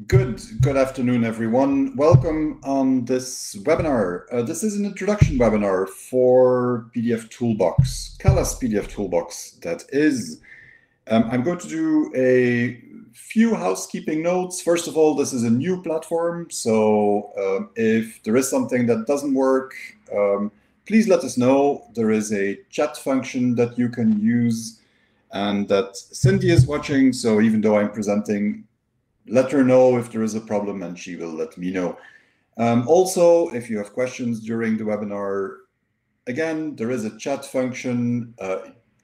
Good afternoon, everyone. Welcome on this webinar. This is an introduction webinar for pdfToolbox, callas pdfToolbox, that is. I'm going to do a few housekeeping notes. First of all, this is a new platform, so if there is something that doesn't work, please let us know. There is a chat function that you can use, and that Cindy is watching, so even though I'm presenting, let her know if there is a problem and she will let me know. Also, if you have questions during the webinar, again, there is a chat function.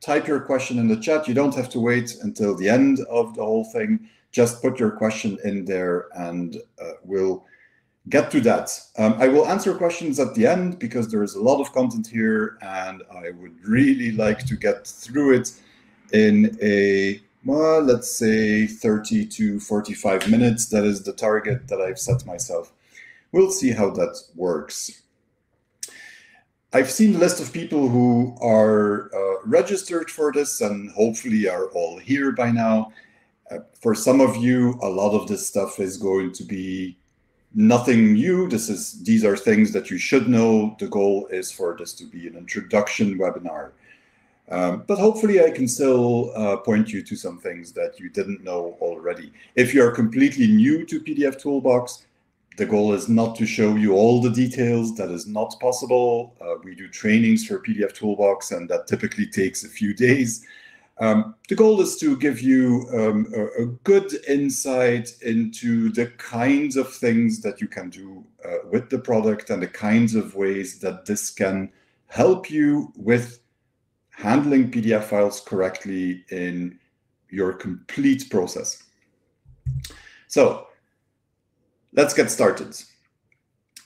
Type your question in the chat. You don't have to wait until the end of the whole thing. Just put your question in there and we'll get to that. I will answer questions at the end because there is a lot of content here and I would really like to get through it in a, well, let's say 30 to 45 minutes. That is the target that I've set myself. We'll see how that works. I've seen a list of people who are registered for this and hopefully are all here by now. For some of you, a lot of this stuff is going to be nothing new. These are things that you should know. The goal is for this to be an introduction webinar. But hopefully I can still point you to some things that you didn't know already. If you're completely new to pdfToolbox, the goal is not to show you all the details. That is not possible. We do trainings for pdfToolbox, and that typically takes a few days. The goal is to give you a good insight into the kinds of things that you can do with the product and the kinds of ways that this can help you with handling PDF files correctly in your complete process. So let's get started.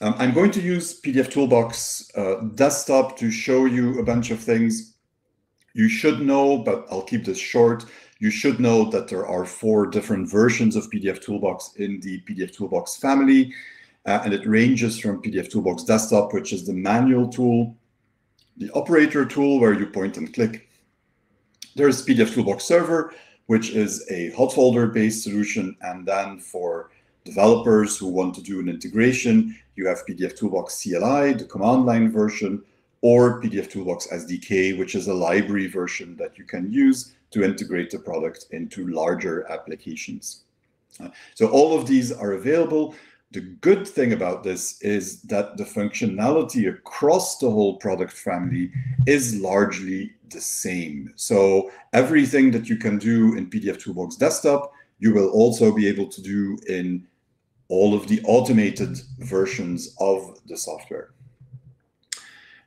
I'm going to use pdfToolbox desktop to show you a bunch of things you should know, but I'll keep this short. You should know that there are 4 different versions of pdfToolbox in the pdfToolbox family, and it ranges from pdfToolbox desktop, which is the manual tool, the operator tool where you point and click. There's pdfToolbox server, which is a hot folder based solution. And then for developers who want to do an integration, you have pdfToolbox CLI, the command line version, or pdfToolbox SDK, which is a library version that you can use to integrate the product into larger applications. So all of these are available. The good thing about this is that the functionality across the whole product family is largely the same. So everything that you can do in pdfToolbox desktop, you will also be able to do in all of the automated versions of the software.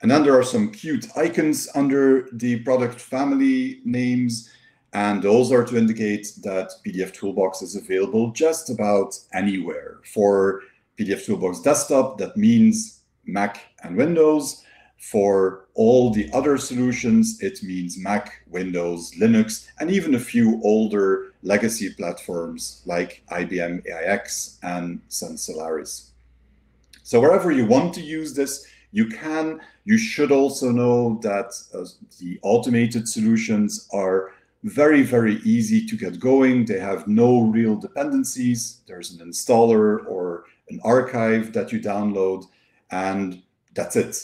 And then there are some cute icons under the product family names, and those are to indicate that pdfToolbox is available just about anywhere. For pdfToolbox desktop, that means Mac and Windows. For all the other solutions, it means Mac, Windows, Linux, and even a few older legacy platforms like IBM AIX and Sun Solaris. So wherever you want to use this, you can. You should also know that the automated solutions are very, very easy to get going. They have no real dependencies. There's an installer or an archive that you download, and that's it.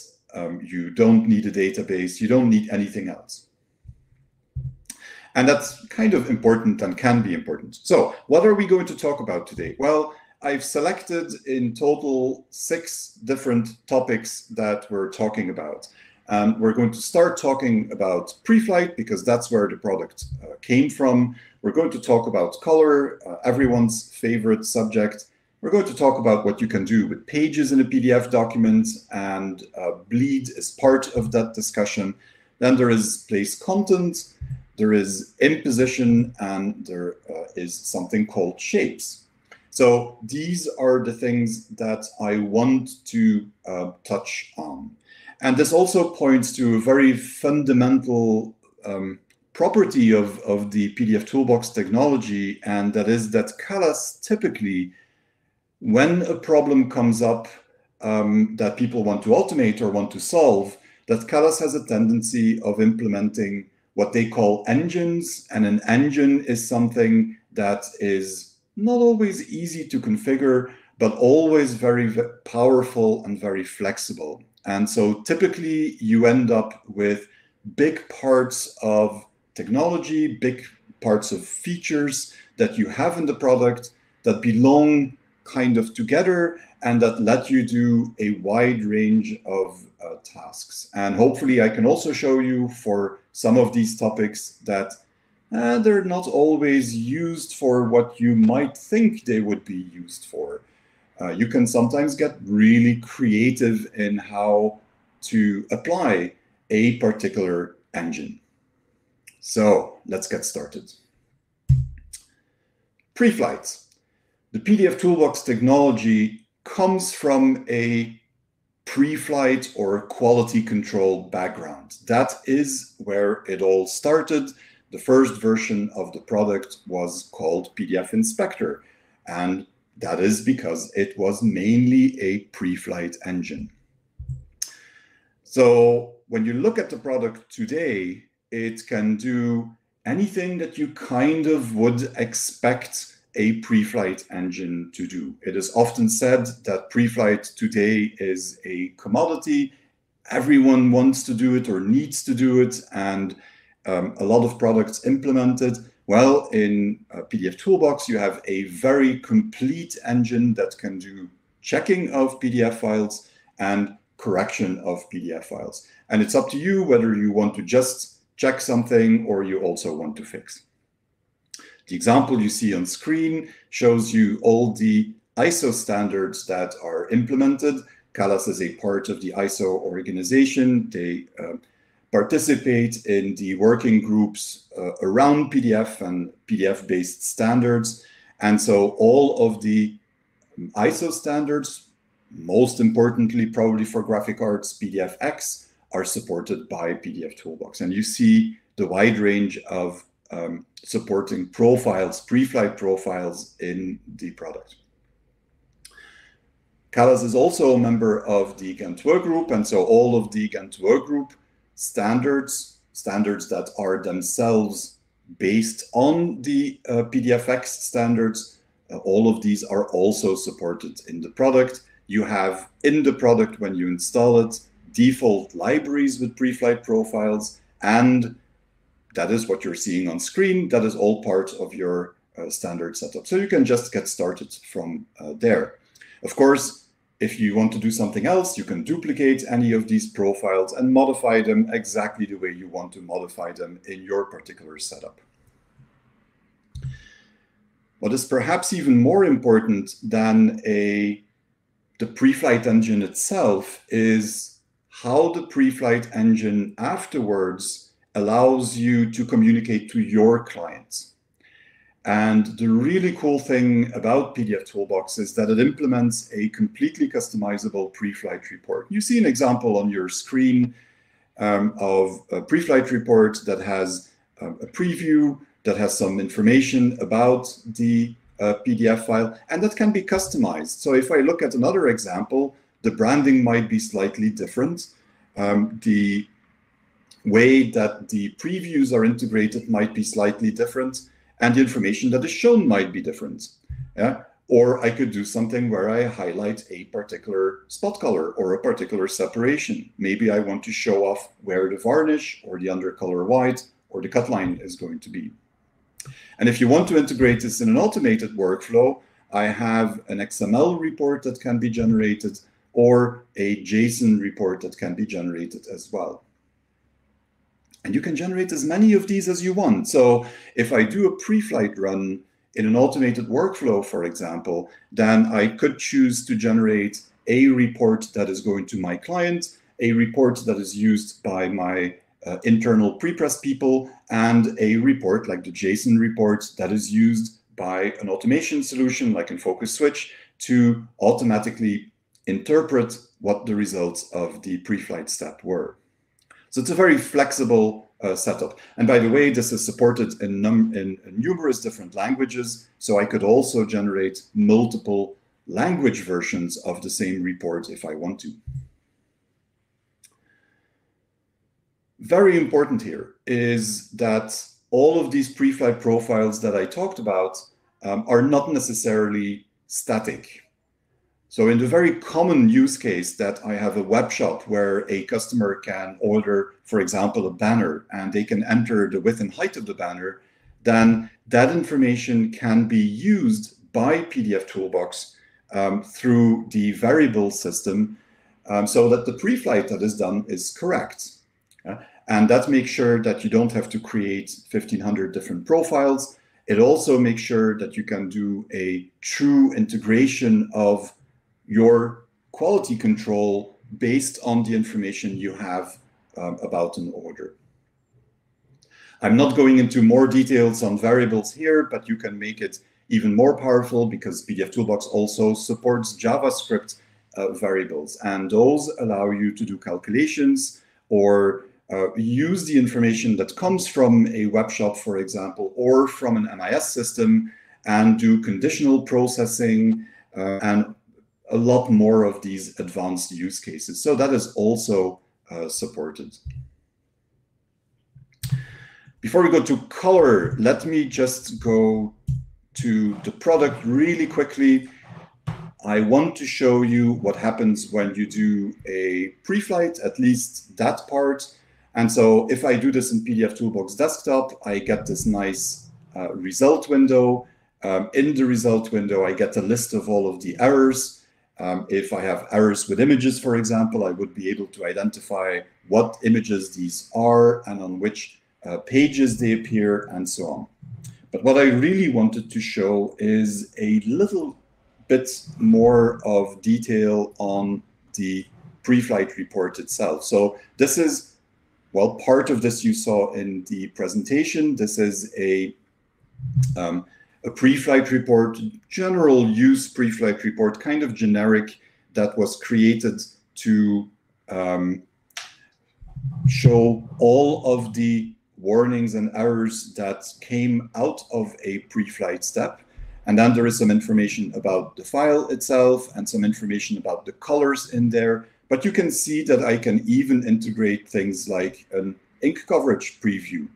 You don't need a database. You don't need anything else. And that's kind of important and can be important. So what are we going to talk about today? Well, I've selected in total 6 different topics that we're talking about. We're going to start talking about pre-flight because that's where the product came from. We're going to talk about color, everyone's favorite subject. We're going to talk about what you can do with pages in a PDF document, and bleed is part of that discussion. Then there is place content, there is imposition, and there is something called shapes. So these are the things that I want to touch on. And this also points to a very fundamental property of the pdfToolbox technology, and that is that callas typically, when a problem comes up that people want to automate or want to solve, that callas has a tendency of implementing what they call engines. And an engine is something that is not always easy to configure, but always very powerful and very flexible. And so typically you end up with big parts of technology, big parts of features that you have in the product that belong kind of together and that let you do a wide range of tasks. And hopefully I can also show you for some of these topics that they're not always used for what you might think they would be used for. You can sometimes get really creative in how to apply a particular engine. So let's get started. Pre-flight. The pdfToolbox technology comes from a pre-flight or quality control background. That is where it all started. The first version of the product was called PDF Inspector, and that is because it was mainly a pre-flight engine. So when you look at the product today, it can do anything that you kind of would expect a pre-flight engine to do. It is often said that pre-flight today is a commodity. Everyone wants to do it or needs to do it, and a lot of products implement it. Well, in pdfToolbox, you have a very complete engine that can do checking of PDF files and correction of PDF files. And it's up to you whether you want to just check something or you also want to fix. The example you see on screen shows you all the ISO standards that are implemented. Callas is a part of the ISO organization. They participate in the working groups around PDF and PDF-based standards. And so all of the ISO standards, most importantly, probably for graphic arts, PDFX, are supported by pdfToolbox. And you see the wide range of supporting profiles, pre-flight profiles in the product. Callas is also a member of the Gantt group, and so all of the Gantt group standards that are themselves based on the PDFX standards, all of these are also supported in the product. You have in the product, when you install it, default libraries with pre-flight profiles, and that is what you're seeing on screen. That is all part of your standard setup. So you can just get started from there. Of course, if you want to do something else, you can duplicate any of these profiles and modify them exactly the way you want to modify them in your particular setup. What is perhaps even more important than the pre-flight engine itself is how the pre-flight engine afterwards allows you to communicate to your clients. And the really cool thing about pdfToolbox is that it implements a completely customizable pre-flight report. You see an example on your screen of a pre-flight report that has a preview, that has some information about the PDF file, and that can be customized. So if I look at another example, the branding might be slightly different. The way that the previews are integrated might be slightly different, and the information that is shown might be different. Yeah? Or I could do something where I highlight a particular spot color or a particular separation. Maybe I want to show off where the varnish or the undercolor white or the cut line is going to be. And if you want to integrate this in an automated workflow, I have an XML report that can be generated or a JSON report that can be generated as well. And you can generate as many of these as you want. So if I do a pre-flight run in an automated workflow, for example, then I could choose to generate a report that is going to my client, a report that is used by my internal pre-press people, and a report like the JSON report that is used by an automation solution like in Focus Switch to automatically interpret what the results of the pre-flight step were. So it's a very flexible setup. And by the way, this is supported in numerous different languages. So I could also generate multiple language versions of the same report if I want to. Very important here is that all of these pre-flight profiles that I talked about are not necessarily static. So in the very common use case that I have a web shop where a customer can order, for example, a banner, and they can enter the width and height of the banner, then that information can be used by pdfToolbox through the variable system so that the pre-flight that is done is correct. And that makes sure that you don't have to create 1,500 different profiles. It also makes sure that you can do a true integration of your quality control based on the information you have about an order. I'm not going into more details on variables here, but you can make it even more powerful because pdfToolbox also supports JavaScript variables, and those allow you to do calculations or use the information that comes from a web shop, for example, or from an MIS system, and do conditional processing and a lot more of these advanced use cases. So that is also supported. Before we go to color, let me just go to the product really quickly. I want to show you what happens when you do a pre-flight, at least that part. And so if I do this in pdfToolbox desktop, I get this nice result window. In the result window, I get a list of all of the errors. If I have errors with images, for example, I would be able to identify what images these are and on which pages they appear and so on. But what I really wanted to show is a little bit more of detail on the pre-flight report itself. So this is, well, part of this you saw in the presentation. This is a pre-flight report, general use pre-flight report, kind of generic, that was created to show all of the warnings and errors that came out of a pre-flight step. And then there is some information about the file itself and some information about the colors in there. But you can see that I can even integrate things like an ink coverage preview.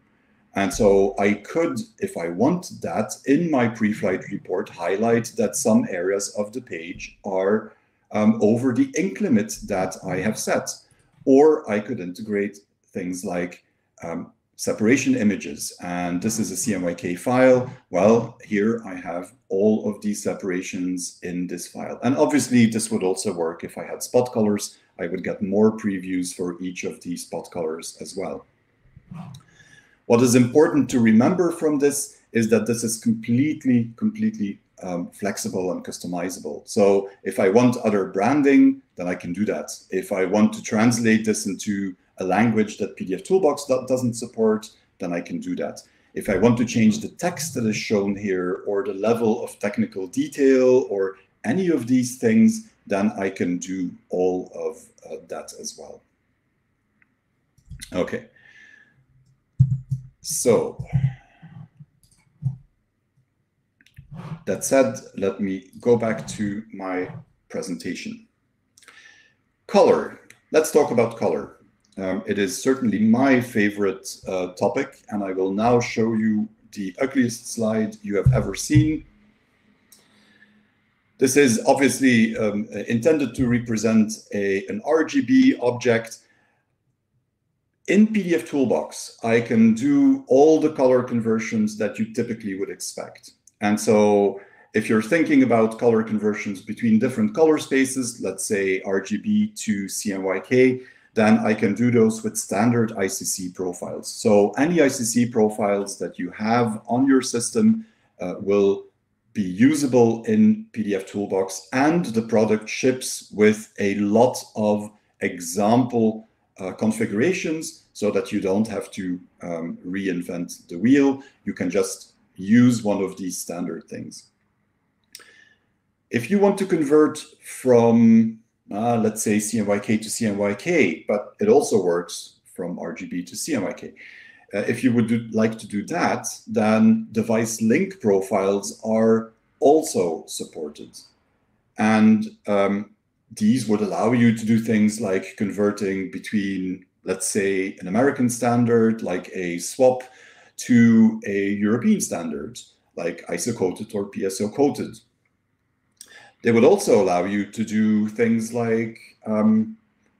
And so I could, if I want that, in my pre-flight report, highlight that some areas of the page are over the ink limit that I have set. Or I could integrate things like separation images. And this is a CMYK file. Well, here I have all of these separations in this file. And obviously, this would also work if I had spot colors. I would get more previews for each of these spot colors as well. What is important to remember from this is that this is completely flexible and customizable. So if I want other branding, then I can do that. If I want to translate this into a language that pdfToolbox doesn't support, then I can do that. If I want to change the text that is shown here or the level of technical detail or any of these things, then I can do all of that as well. Okay. So that said, let me go back to my presentation. Color. Let's talk about color. It is certainly my favorite topic, and I will now show you the ugliest slide you have ever seen. This is obviously intended to represent an RGB object. In pdfToolbox, I can do all the color conversions that you typically would expect. And so if you're thinking about color conversions between different color spaces, let's say RGB to CMYK, then I can do those with standard ICC profiles. So any ICC profiles that you have on your system will be usable in pdfToolbox, and the product ships with a lot of example configurations so that you don't have to reinvent the wheel. You can just use one of these standard things. If you want to convert from let's say CMYK to CMYK, but it also works from RGB to CMYK. If you would like to do that, then device link profiles are also supported. And these would allow you to do things like converting between, let's say, an American standard, like a swap, to a European standard. like ISO-coated or PSO-coated. They would also allow you to do things like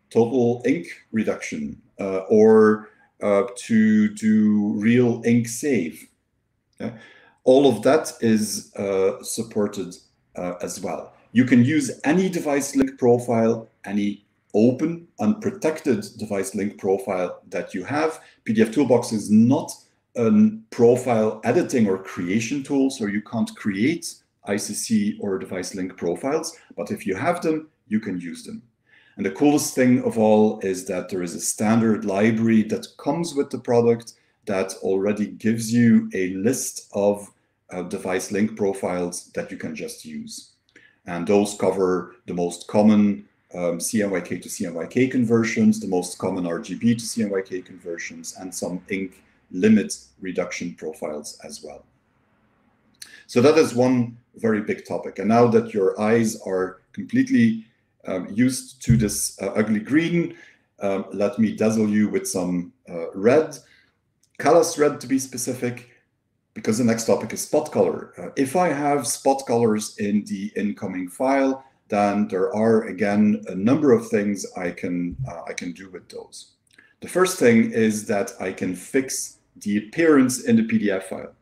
total ink reduction or to do real ink save. Yeah? All of that is supported as well. You can use any device link profile, any open, unprotected device link profile that you have. pdfToolbox is not a profile editing or creation tool, so you can't create ICC or device link profiles, but if you have them, you can use them. And the coolest thing of all is that there is a standard library that comes with the product that already gives you a list of device link profiles that you can just use. And those cover the most common CMYK to CMYK conversions, the most common RGB to CMYK conversions, and some ink limit reduction profiles as well. So that is one very big topic. And now that your eyes are completely used to this ugly green, let me dazzle you with some red, callas red to be specific, because the next topic is spot color. If I have spot colors in the incoming file, then there are, again, a number of things I can do with those. The first thing is that I can fix the appearance in the PDF file.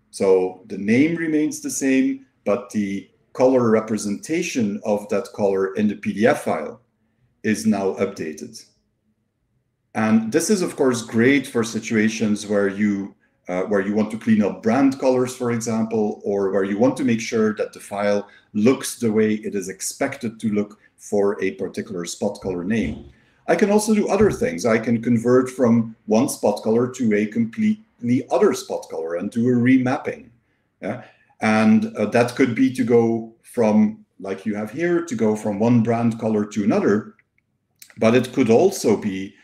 So the name remains the same, but the color representation of that color in the PDF file is now updated. And this is, of course, great for situations where you want to clean up brand colors, for example, or where you want to make sure that the file looks the way it is expected to look for a particular spot color name. I can also do other things. I can convert from one spot color to a completely other spot color and do a remapping. Yeah? And that could be to go from, like you have here, to go from one brand color to another. But it could also be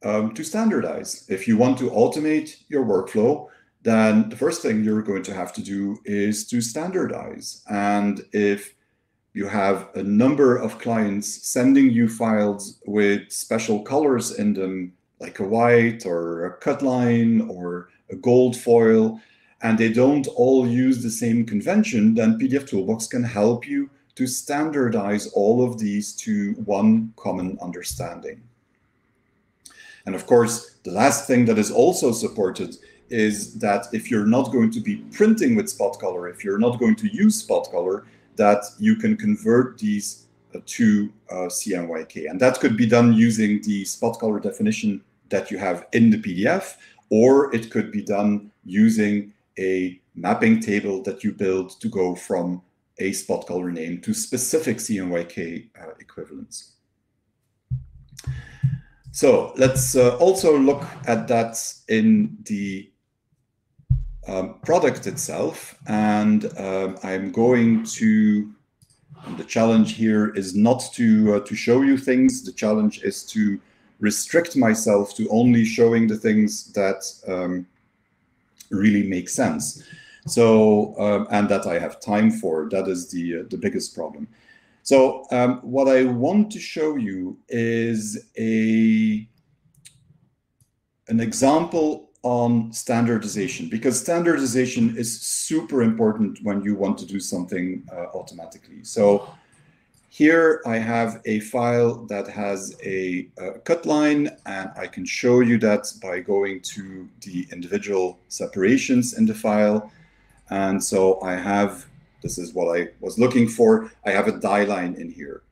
to standardize. If you want to automate your workflow, then the first thing you're going to have to do is to standardize. And if you have a number of clients sending you files with special colors in them, like a white or a cut line or a gold foil, and they don't all use the same convention, then pdfToolbox can help you to standardize all of these to one common understanding. And of course, the last thing that is also supported is that if you're not going to be printing with spot color, if you're not going to use spot color, that you can convert these to CMYK. And that could be done using the spot color definition that you have in the PDF, or it could be done using a mapping table that you build to go from a spot color name to specific CMYK equivalents. So let's also look at that in the product itself. And I'm going to, the challenge here is not to show you things. The challenge is to restrict myself to only showing the things that really make sense. So, and that I have time for. That is the biggest problem. So what I want to show you is an example on standardization, because standardization is super important when you want to do something automatically. So here I have a file that has a cut line, and I can show you that by going to the individual separations in the file. And so I have, this is what I was looking for, I have a die line in here.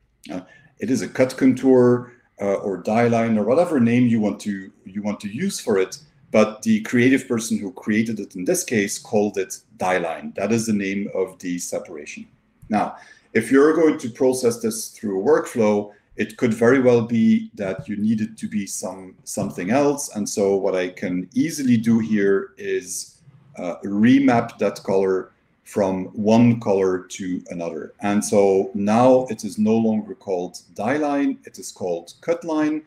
It is a cut contour or die line or whatever name you want to use for it. But the creative person who created it in this case called it die line. That is the name of the separation. Now, if you're going to process this through a workflow, it could very well be that you need it to be something else. And so what I can easily do here is remap that color from one color to another. And so now it is no longer called die line, it is called cut line.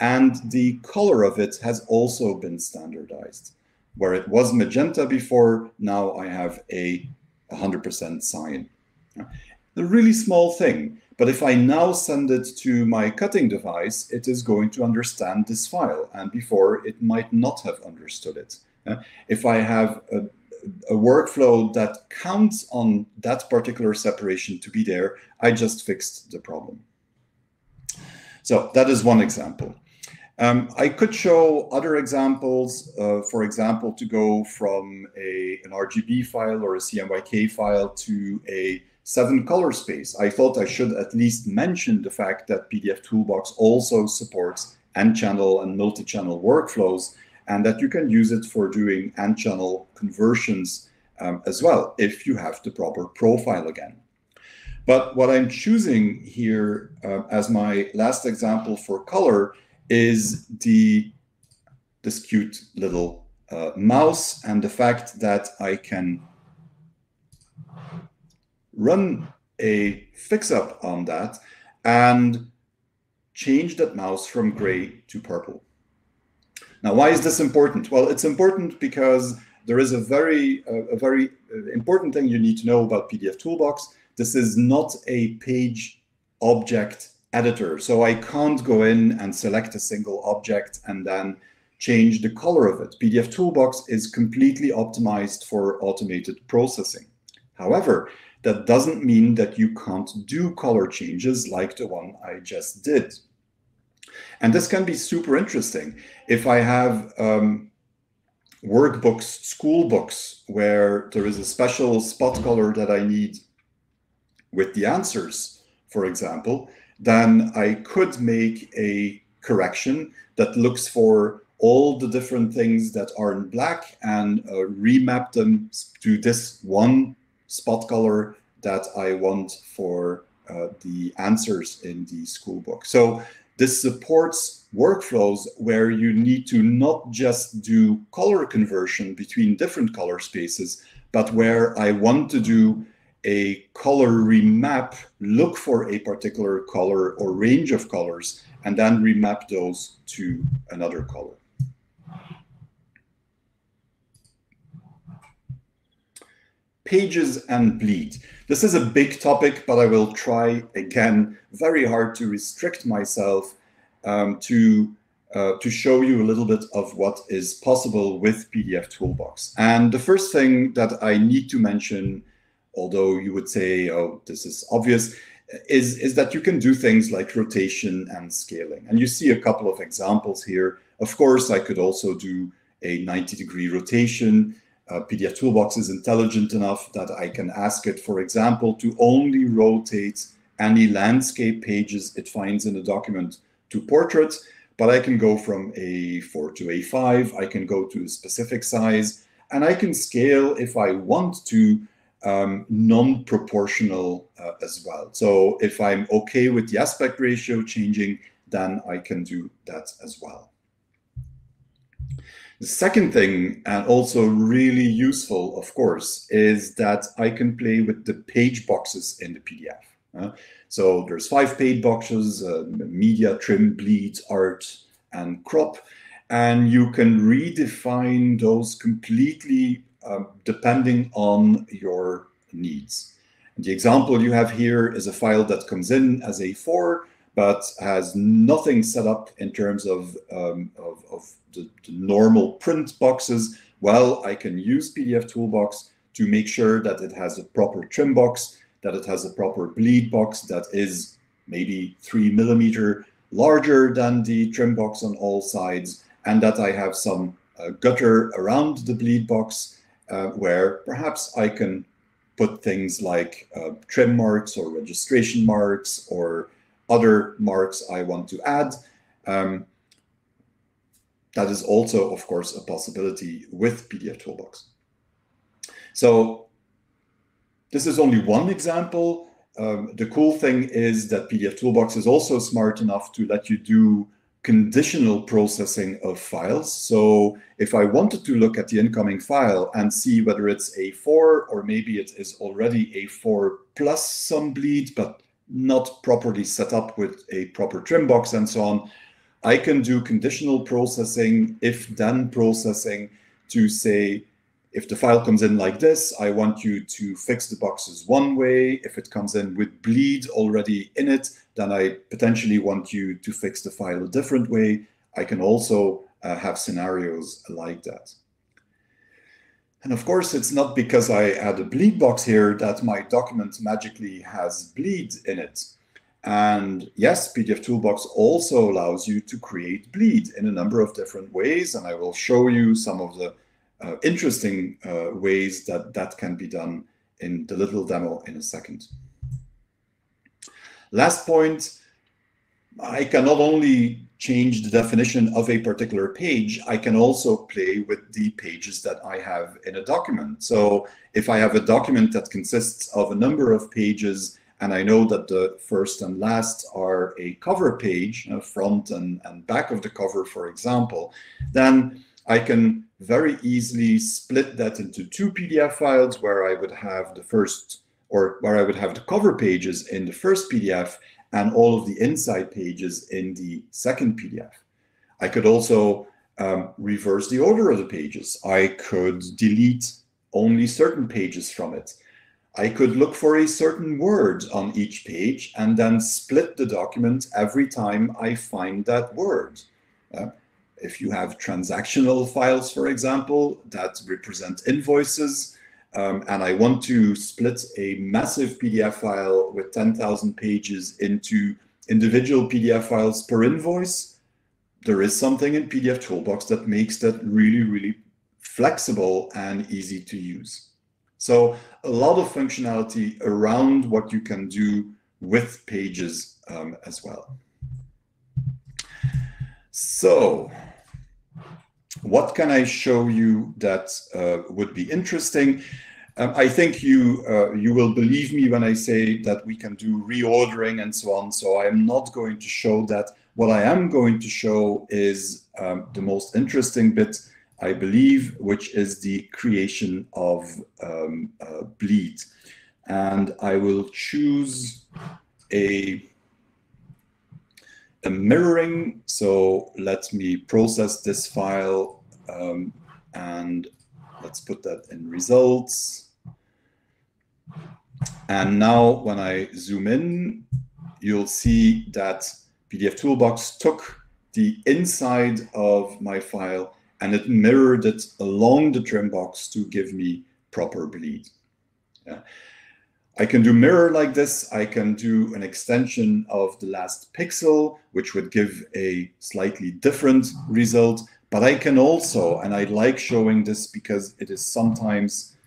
And the color of it has also been standardized. Where it was magenta before, now I have a 100% cyan. A really small thing, but if I now send it to my cutting device, it is going to understand this file, and before it might not have understood it. If I have a a workflow that counts on that particular separation to be there. I just fixed the problem. So that is one example. I could show other examples, for example, to go from an RGB file or a CMYK file to a 7-color space. I thought I should at least mention the fact that pdfToolbox also supports n-channel and multi-channel workflows, and that you can use it for doing n-channel conversions as well, if you have the proper profile again. But what I'm choosing here as my last example for color is this cute little mouse, and the fact that I can run a fix-up on that and change that mouse from gray to purple. Now, why is this important? Well, it's important because there is a very important thing you need to know about pdfToolbox. This is not a page object editor, so I can't go in and select a single object and then change the color of it. pdfToolbox is completely optimized for automated processing. However, that doesn't mean that you can't do color changes like the one I just did. And this can be super interesting. If I have workbooks, school books, where there is a special spot color that I need with the answers, for example, then I could make a correction that looks for all the different things that are in black and remap them to this one spot color that I want for the answers in the school book. So this supports workflows where you need to not just do color conversion between different color spaces, but where I want to do a color remap, look for a particular color or range of colors, and then remap those to another color. Pages and bleed. This is a big topic, but I will try again very hard to restrict myself to show you a little bit of what is possible with pdfToolbox. And the first thing that I need to mention, although you would say, oh, this is obvious, is that you can do things like rotation and scaling. And you see a couple of examples here. Of course, I could also do a 90-degree rotation. pdfToolbox is intelligent enough that I can ask it, for example, to only rotate any landscape pages it finds in a document to portrait, but I can go from A4 to A5, I can go to a specific size, and I can scale if I want to non-proportional as well. So if I'm okay with the aspect ratio changing, then I can do that as well. The second thing, and also really useful, of course, is that I can play with the page boxes in the PDF. So there's 5 page boxes, media, trim, bleed, art, and crop. And you can redefine those completely depending on your needs. The example you have here is a file that comes in as A4, but has nothing set up in terms of the normal print boxes. Well, I can use pdfToolbox to make sure that it has a proper trim box, that it has a proper bleed box that is maybe 3 millimeter larger than the trim box on all sides, and that I have some gutter around the bleed box where perhaps I can put things like trim marks or registration marks or other marks I want to add. That is also, of course, a possibility with pdfToolbox. So this is only one example. The cool thing is that pdfToolbox is also smart enough to let you do conditional processing of files. So if I wanted to look at the incoming file and see whether it's A4 or maybe it is already A4 plus some bleed, but not properly set up with a proper trim box and so on, I can do conditional processing, if-then processing, to say, if the file comes in like this, I want you to fix the boxes one way. If it comes in with bleed already in it, then I potentially want you to fix the file a different way. I can also have scenarios like that. And of course, it's not because I add a bleed box here that my document magically has bleed in it. And yes, pdfToolbox also allows you to create bleed in a number of different ways. And I will show you some of the interesting ways that that can be done in the little demo in a second. Last point, I can not only change the definition of a particular page, I can also play with the pages that I have in a document. So if I have a document that consists of a number of pages, and I know that the first and last are a cover page, front and back of the cover, for example, then I can very easily split that into two PDF files where I would have the first, or where I would have the cover pages in the first PDF and all of the inside pages in the second PDF. I could also reverse the order of the pages. I could delete only certain pages from it. I could look for a certain word on each page and then split the document every time I find that word. If you have transactional files, for example, that represent invoices, and I want to split a massive PDF file with 10,000 pages into individual PDF files per invoice, there is something in pdfToolbox that makes that really, really flexible and easy to use. So a lot of functionality around what you can do with pages as well. So what can I show you that would be interesting? I think you will believe me when I say that we can do reordering and so on. So I'm not going to show that. What I am going to show is the most interesting bit, I believe, which is the creation of bleed. And I will choose a mirroring. So let me process this file and let's put that in results. And now when I zoom in, you'll see that pdfToolbox took the inside of my file and it mirrored it along the trim box to give me proper bleed. Yeah. I can do mirror like this. I can do an extension of the last pixel, which would give a slightly different result. But I can also, and I like showing this because it is sometimes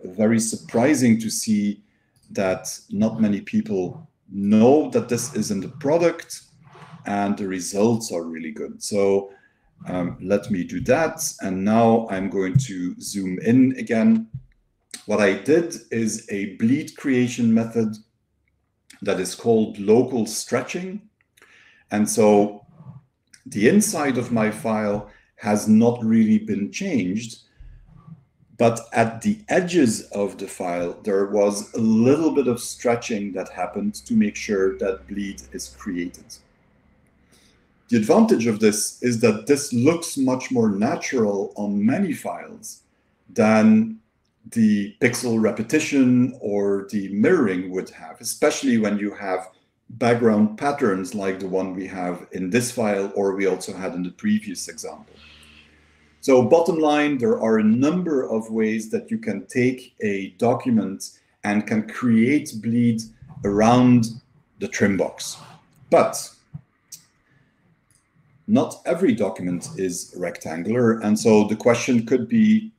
very surprising to see that not many people know that this is in the product and the results are really good. So let me do that. And now I'm going to zoom in again. What I did is a bleed creation method that is called local stretching. And so the inside of my file has not really been changed, but at the edges of the file, there was a little bit of stretching that happened to make sure that bleed is created. The advantage of this is that this looks much more natural on many files than the pixel repetition or the mirroring would have, especially when you have background patterns like the one we have in this file or we also had in the previous example. So bottom line, there are a number of ways that you can take a document and can create bleed around the trim box. But not every document is rectangular. And so the question could be,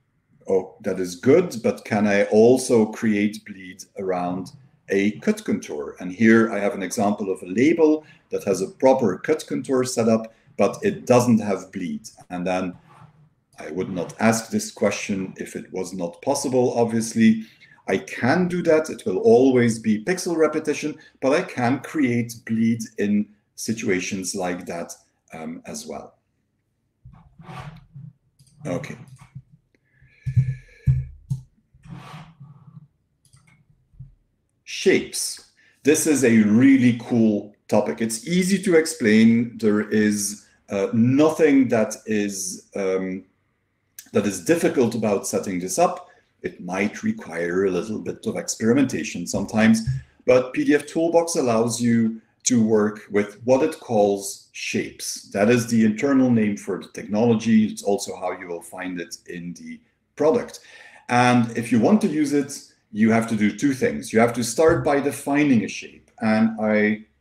oh, that is good, but can I also create bleed around a cut contour? And here I have an example of a label that has a proper cut contour setup, but it doesn't have bleed. And then I would not ask this question if it was not possible, obviously. I can do that. It will always be pixel repetition, but I can create bleed in situations like that as well. Okay. Shapes. This is a really cool topic. It's easy to explain. There is nothing that is difficult about setting this up. It might require a little bit of experimentation sometimes, but pdfToolbox allows you to work with what it calls shapes. That is the internal name for the technology. It's also how you will find it in the product. And if you want to use it, you have to do two things. You have to start by defining a shape. And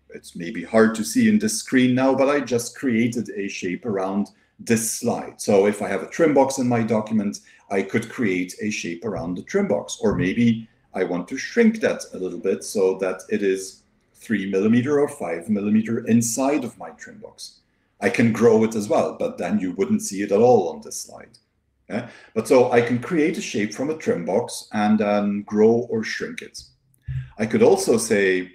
it's maybe hard to see in this screen now, but I just created a shape around this slide. So if I have a trim box in my document, I could create a shape around the trim box. Or maybe I want to shrink that a little bit so that it is 3 millimeter or 5 millimeter inside of my trim box. I can grow it as well, but then you wouldn't see it at all on this slide. Yeah? But so I can create a shape from a trim box and then grow or shrink it. I could also say,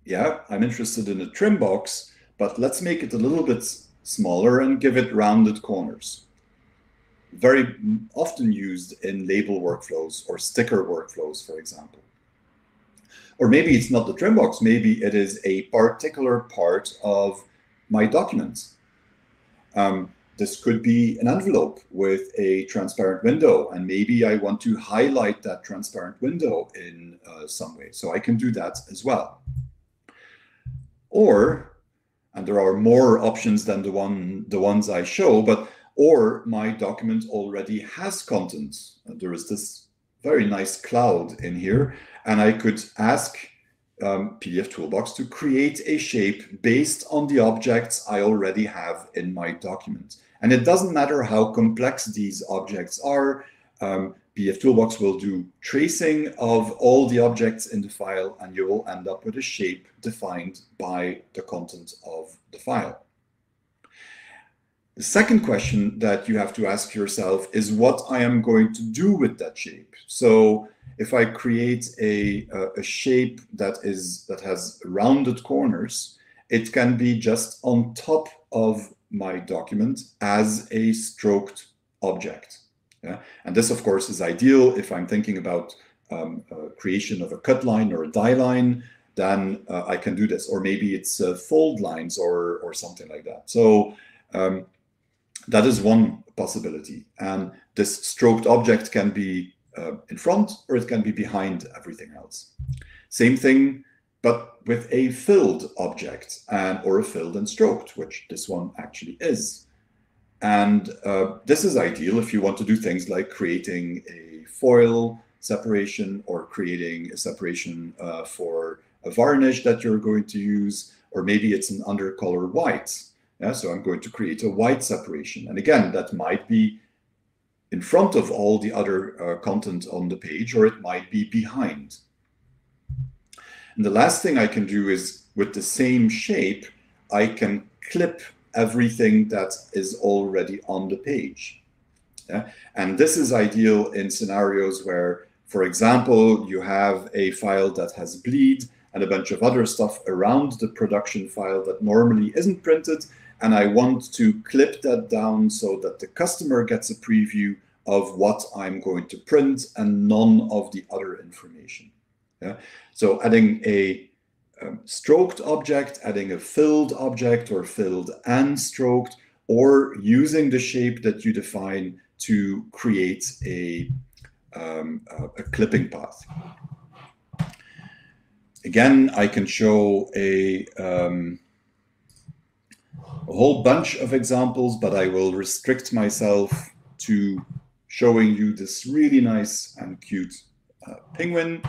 yeah, I'm interested in a trim box, but let's make it a little bit smaller and give it rounded corners. Very often used in label workflows or sticker workflows, for example. Or maybe it's not the trim box, maybe it is a particular part of my document. This could be an envelope with a transparent window, and maybe I want to highlight that transparent window in some way. So I can do that as well. Or, and there are more options than the ones I show, or my document already has content. And there is this very nice cloud in here, and I could ask pdfToolbox to create a shape based on the objects I already have in my document. And it doesn't matter how complex these objects are, pdfToolbox will do tracing of all the objects in the file, and you will end up with a shape defined by the content of the file. The second question that you have to ask yourself is what I am going to do with that shape. So if I create a shape that has rounded corners, it can be just on top of my document as a stroked object. Yeah? And this, of course, is ideal if I'm thinking about creation of a cut line or a die line, then I can do this. Or maybe it's fold lines or something like that. So that is one possibility. And this stroked object can be in front or it can be behind everything else. Same thing, but with a filled object or a filled and stroked, which this one actually is. And this is ideal if you want to do things like creating a foil separation or creating a separation for a varnish that you're going to use, or maybe it's an undercolor white. Yeah, so I'm going to create a white separation. And again, that might be in front of all the other content on the page, or it might be behind. And the last thing I can do is, with the same shape, I can clip everything that is already on the page. Yeah? And this is ideal in scenarios where, for example, you have a file that has bleed and a bunch of other stuff around the production file that normally isn't printed, and I want to clip that down so that the customer gets a preview of what I'm going to print and none of the other information. Yeah? So adding a stroked object, adding a filled object or filled and stroked, or using the shape that you define to create a clipping path. Again, I can show a whole bunch of examples, but I will restrict myself to showing you this really nice and cute penguin.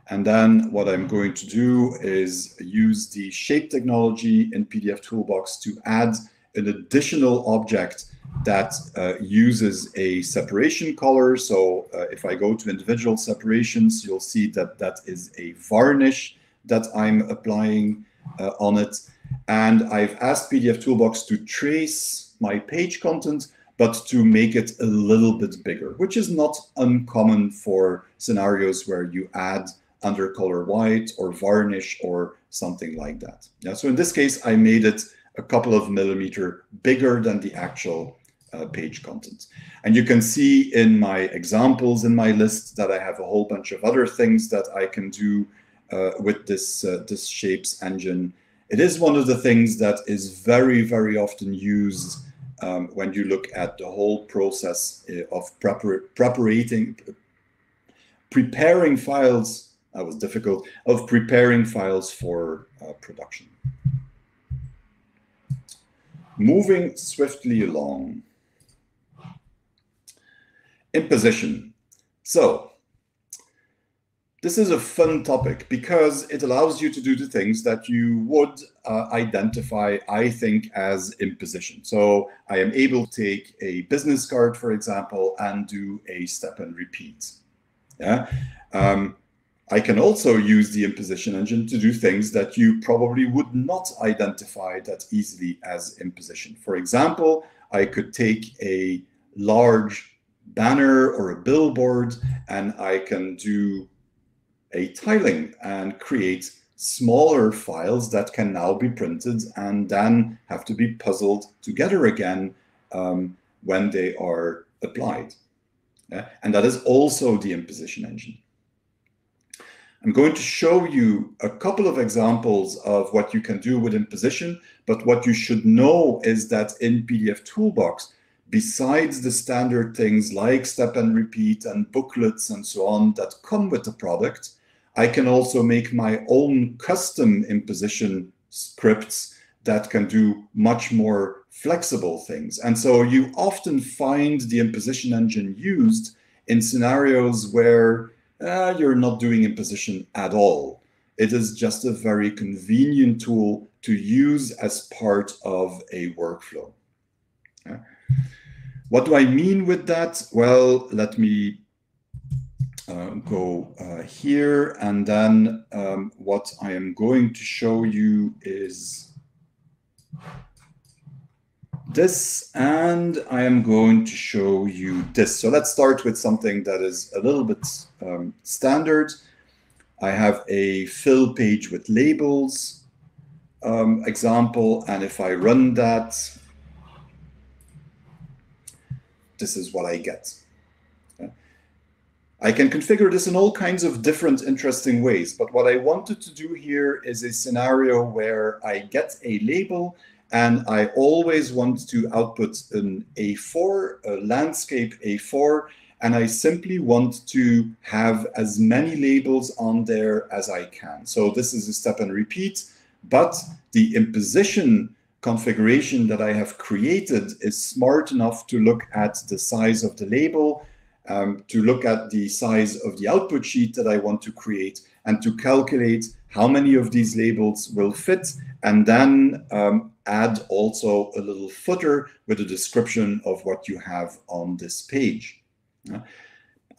And then what I'm going to do is use the shape technology in pdfToolbox to add an additional object that uses a separation color. So if I go to individual separations, you'll see that that is a varnish that I'm applying on it. And I've asked pdfToolbox to trace my page content, but to make it a little bit bigger, which is not uncommon for scenarios where you add undercolor white or varnish or something like that. Yeah, so in this case, I made it a couple of millimeter bigger than the actual page content. And you can see in my examples in my list that I have a whole bunch of other things that I can do with this, this shapes engine. It is one of the things that is very, very often used when you look at the whole process of preparing files. That was difficult, of preparing files for production. Moving swiftly along. Imposition. So This is a fun topic because it allows you to do the things that you would identify, I think, as imposition. So I am able to take a business card, for example, and do a step and repeat. Yeah. I can also use the imposition engine to do things that you probably would not identify that easily as imposition. For example, I could take a large banner or a billboard and I can do a tiling and create smaller files that can now be printed and then have to be puzzled together again when they are applied. Yeah? And that is also the imposition engine. I'm going to show you a couple of examples of what you can do with imposition, but what you should know is that in pdfToolbox, besides the standard things like step and repeat and booklets and so on that come with the product, I can also make my own custom imposition scripts that can do much more flexible things. And so you often find the imposition engine used in scenarios where you're not doing imposition at all. It is just a very convenient tool to use as part of a workflow. What do I mean with that? Well, let me go here, and then what I am going to show you is this, and I am going to show you this. So let's start with something that is a little bit standard. I have a fill page with labels example, and if I run that, this is what I get. I can configure this in all kinds of different interesting ways, but what I wanted to do here is a scenario where I get a label and I always want to output an A4, a landscape A4, and I simply want to have as many labels on there as I can. So this is a step and repeat, but the imposition configuration that I have created is smart enough to look at the size of the label, to look at the size of the output sheet that I want to create, and to calculate how many of these labels will fit, and then add also a little footer with a description of what you have on this page.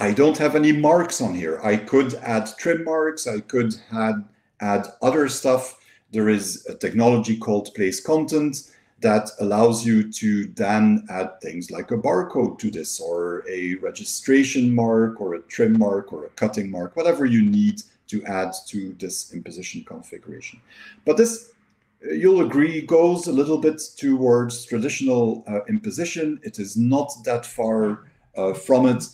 I don't have any marks on here. I could add trim marks. I could add other stuff. There is a technology called place content that allows you to then add things like a barcode to this, or a registration mark, or a trim mark, or a cutting mark, whatever you need to add to this imposition configuration. But this, you'll agree, goes a little bit towards traditional imposition. It is not that far from it.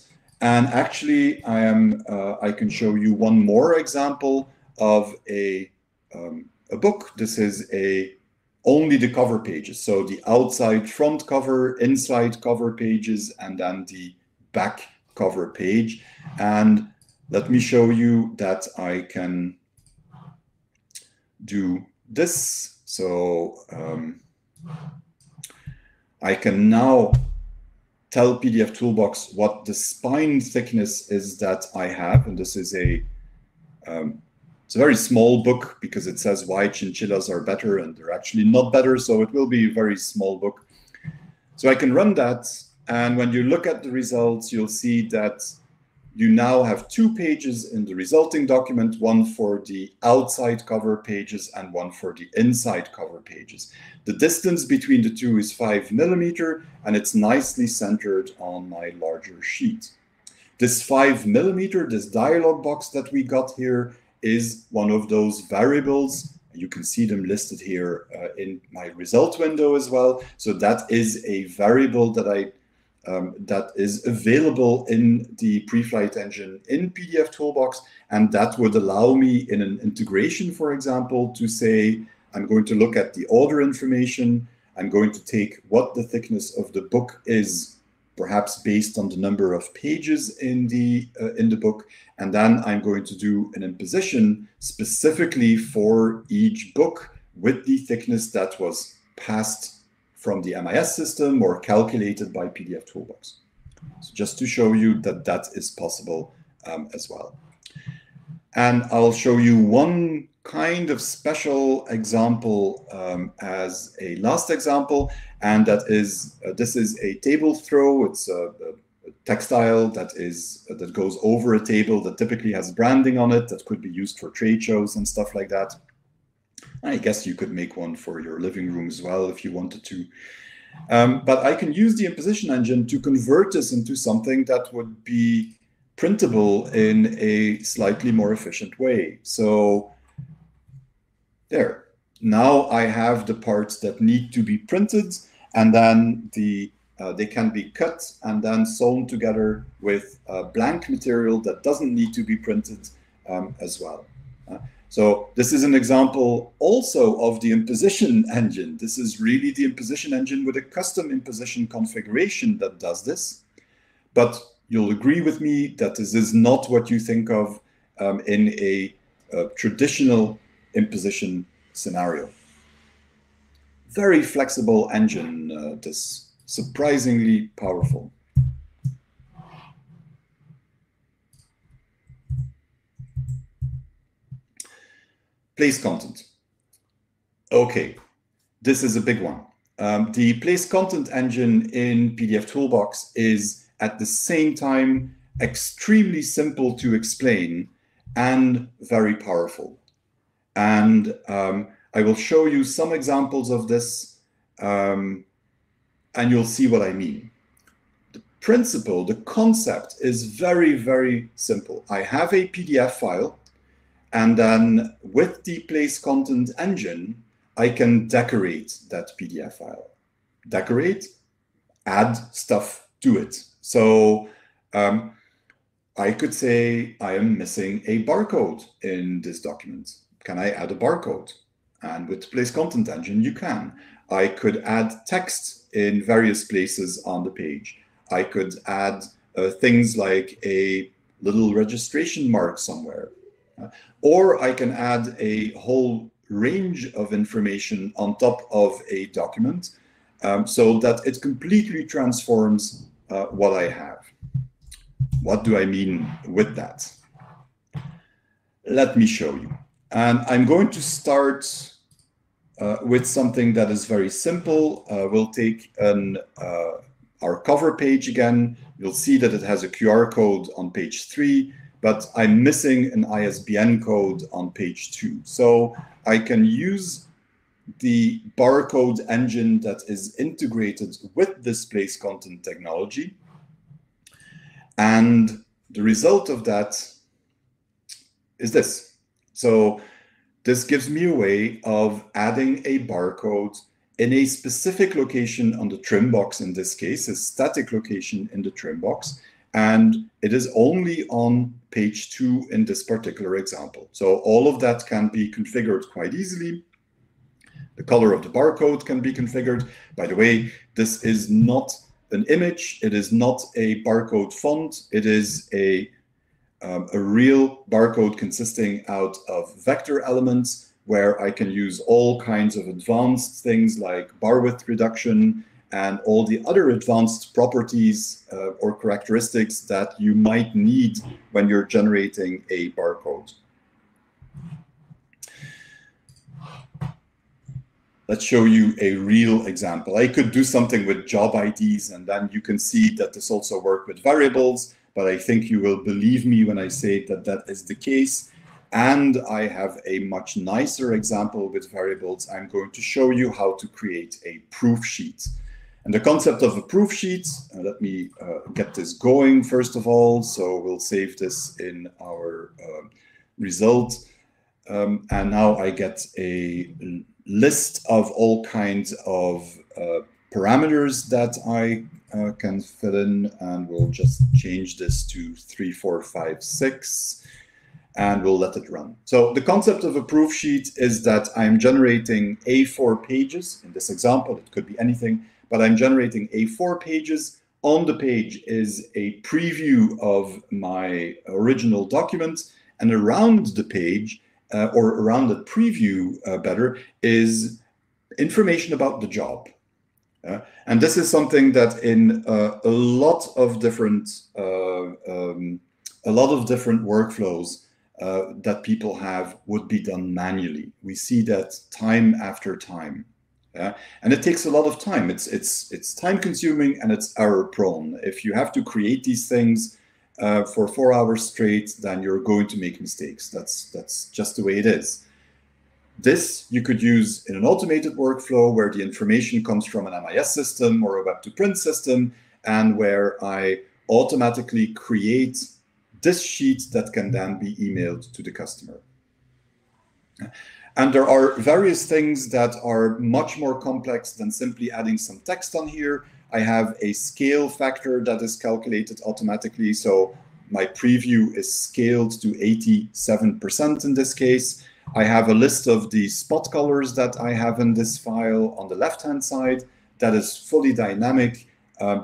And actually, I can show you one more example of a book. This is only the cover pages. So the outside front cover, inside cover pages, and then the back cover page. And let me show you that I can do this. So I can now tell pdfToolbox what the spine thickness is that I have. And this is it's a very small book because it says why chinchillas are better, and they're actually not better. So it will be a very small book. So I can run that. And when you look at the results, you'll see that you now have 2 pages in the resulting document, one for the outside cover pages and one for the inside cover pages. The distance between the two is 5 millimeters, and it's nicely centered on my larger sheet. This 5 millimeter, this dialog box that we got here, is one of those variables. You can see them listed here in my result window as well. So that is a variable that that is available in the Preflight engine in pdfToolbox, and that would allow me in an integration, for example, to say, I'm going to look at the order information. I'm going to take what the thickness of the book is, perhaps based on the number of pages in the book, and then I'm going to do an imposition specifically for each book with the thickness that was passed from the MIS system or calculated by pdfToolbox. So just to show you that that is possible as well. And I'll show you one kind of special example as a last example, and that is this is a table throw. It's a textile that goes over a table that typically has branding on it that could be used for trade shows and stuff like that. I guess you could make one for your living room as well if you wanted to. But I can use the imposition engine to convert this into something that would be printable in a slightly more efficient way. So there. Now I have the parts that need to be printed, and then they can be cut and then sewn together with blank material that doesn't need to be printed as well. So this is an example also of the imposition engine. This is really the imposition engine with a custom imposition configuration that does this. But you'll agree with me that this is not what you think of in a traditional imposition scenario. Very flexible engine, this surprisingly powerful. Place content. Okay, this is a big one. The place content engine in pdfToolbox is at the same time extremely simple to explain and very powerful. And I will show you some examples of this, and you'll see what I mean. The principle, the concept is very, very simple. I have a PDF file, and then with the place content engine, I can decorate that PDF file. Decorate, add stuff to it. So I could say I am missing a barcode in this document. Can I add a barcode? And with the place content engine, you can. I could add text in various places on the page. I could add things like a little registration mark somewhere. Or I can add a whole range of information on top of a document so that it completely transforms what I have. What do I mean with that? Let me show you. And I'm going to start with something that is very simple. We'll take our cover page again. You'll see that it has a QR code on page 3. But I'm missing an ISBN code on page 2. So I can use the barcode engine that is integrated with this place content technology. And the result of that is this. So this gives me a way of adding a barcode in a specific location on the trim box, in this case, a static location in the trim box. And it is only on page 2 in this particular example. So all of that can be configured quite easily. The color of the barcode can be configured. By the way, this is not an image. It is not a barcode font. It is a real barcode consisting out of vector elements where I can use all kinds of advanced things like bar width reduction, and all the other advanced properties or characteristics that you might need when you're generating a barcode. Let's show you a real example. I could do something with job IDs, and then you can see that this also works with variables, but I think you will believe me when I say that that is the case. And I have a much nicer example with variables. I'm going to show you how to create a proof sheet. And the concept of a proof sheet, let me get this going first of all. So we'll save this in our result. And now I get a list of all kinds of parameters that I can fill in. And we'll just change this to 3, 4, 5, 6. And we'll let it run. So the concept of a proof sheet is that I'm generating A4 pages. In this example, it could be anything. But I'm generating A4 pages. On the page is a preview of my original document. And around the page, or around the preview better, is information about the job. And this is something that in a lot of different workflows that people have would be done manually. We see that time after time. And it takes a lot of time. It's time consuming and it's error prone. If you have to create these things for 4 hours straight, then you're going to make mistakes. That's just the way it is. This you could use in an automated workflow where the information comes from an MIS system or a web-to-print system, and where I automatically create this sheet that can then be emailed to the customer. And there are various things that are much more complex than simply adding some text on here. I have a scale factor that is calculated automatically. So my preview is scaled to 87% in this case. I have a list of the spot colors that I have in this file on the left-hand side that is fully dynamic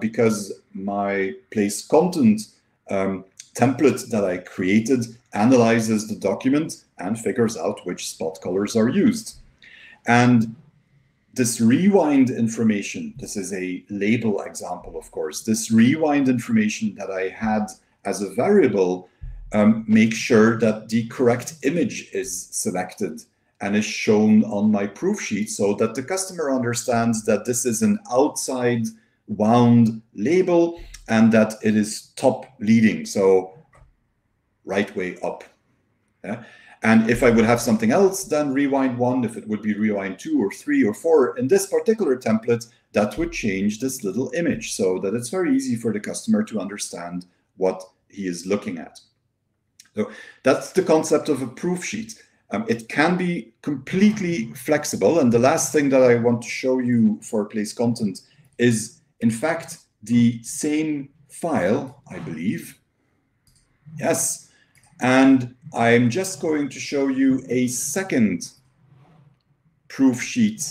because my place content template that I created analyzes the document and figures out which spot colors are used. And this rewind information, this is a label example, of course, this rewind information that I had as a variable makes sure that the correct image is selected and is shown on my proof sheet so that the customer understands that this is an outside wound label and that it is top leading, so right way up. Yeah? And if I would have something else, then rewind 1, if it would be rewind 2 or 3 or 4, in this particular template, that would change this little image so that it's very easy for the customer to understand what he is looking at. So that's the concept of a proof sheet. It can be completely flexible. And the last thing that I want to show you for place content is, in fact, the same file, I believe. Yes. And I'm just going to show you a second proof sheet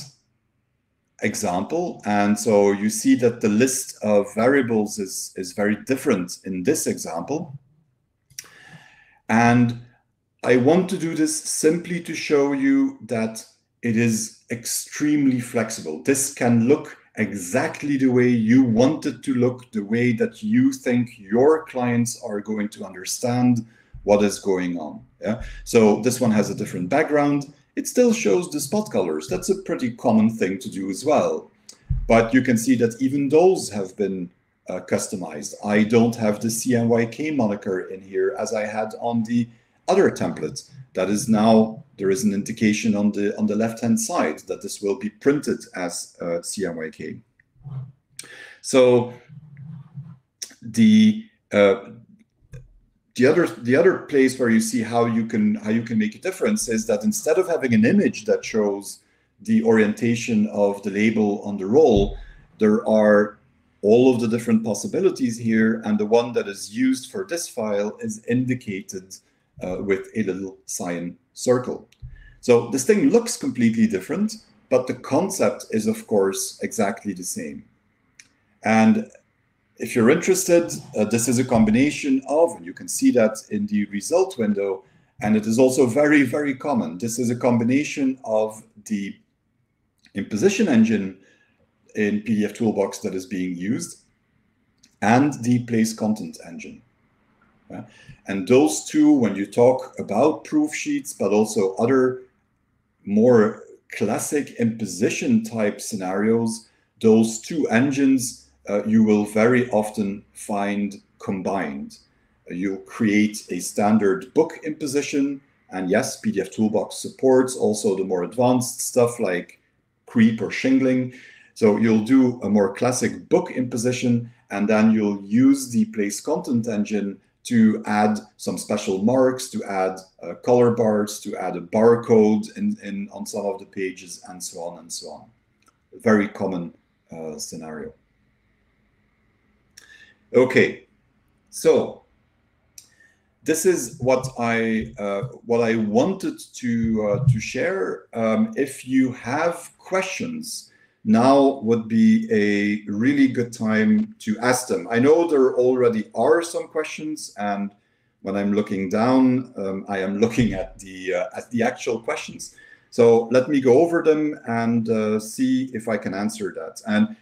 example. And so you see that the list of variables is very different in this example. And I want to do this simply to show you that it is extremely flexible. This can look exactly the way you want it to look, the way that you think your clients are going to understand what is going on. Yeah. So this one has a different background. It still shows the spot colors. That's a pretty common thing to do as well. But you can see that even those have been customized. I don't have the CMYK moniker in here as I had on the other template. That is now, there is an indication on the left-hand side that this will be printed as CMYK. So the other place where you see how you can make a difference is that instead of having an image that shows the orientation of the label on the roll, there are all of the different possibilities here, and the one that is used for this file is indicated with a little cyan circle. So this thing looks completely different, but the concept is, of course, exactly the same. And if you're interested, this is a combination of, and you can see that in the result window, and it is also very, very common. This is a combination of the imposition engine in pdfToolbox that is being used and the place content engine. And those two, when you talk about proof sheets, but also other more classic imposition type scenarios, those two engines you will very often find combined. You create a standard book imposition, and yes, pdfToolbox supports also the more advanced stuff like creep or shingling. So you'll do a more classic book imposition, and then you'll use the place content engine to add some special marks, to add color bars, to add a barcode on some of the pages, and so on and so on. A very common scenario. Okay, so this is what I wanted to share. If you have questions, now would be a really good time to ask them. I know there already are some questions, and when I'm looking down, I am looking at the actual questions. So let me go over them and see if I can answer that. And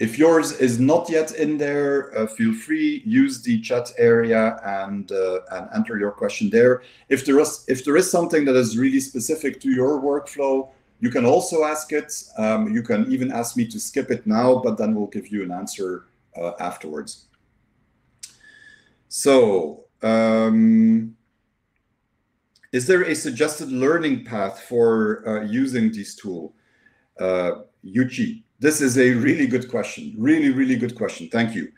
If yours is not yet in there, feel free, use the chat area and enter your question there. If there is something that is really specific to your workflow, you can also ask it. You can even ask me to skip it now, but then we'll give you an answer afterwards. So, is there a suggested learning path for using this tool? Yuchi, this is a really good question. Really, really good question. Thank you.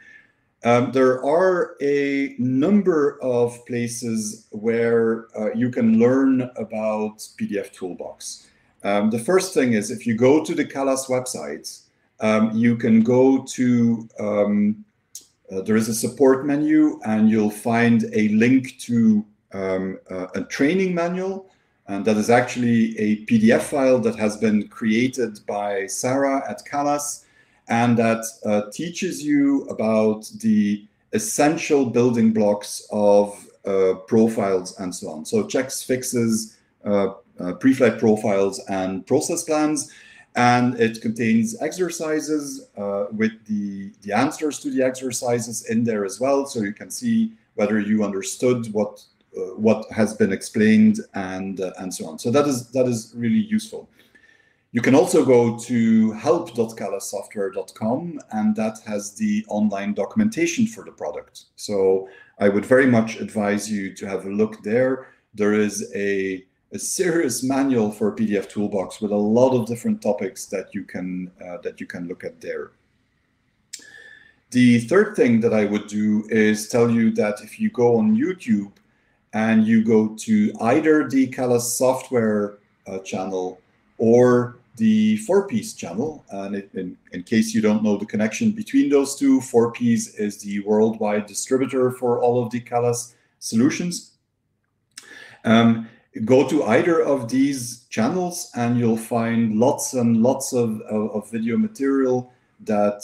There are a number of places where you can learn about pdfToolbox. The first thing is, if you go to the Callas website, you can go to, there is a support menu, and you'll find a link to a training manual. And that is actually a PDF file that has been created by Sarah at Callas, and that teaches you about the essential building blocks of profiles and so on. So checks, fixes, pre-flight profiles, and process plans. And it contains exercises with the answers to the exercises in there as well. So you can see whether you understood what has been explained and so on. So that is really useful. You can also go to help.callassoftware.com, and that has the online documentation for the product. So I would very much advise you to have a look there. There is a serious manual for pdfToolbox with a lot of different topics that you can look at there. The third thing that I would do is tell you that if you go on YouTube and you go to either the Callas software channel or the 4Ps channel, and in case you don't know the connection between those two, 4Ps is the worldwide distributor for all of the Callas solutions. Go to either of these channels and you'll find lots and lots of video material that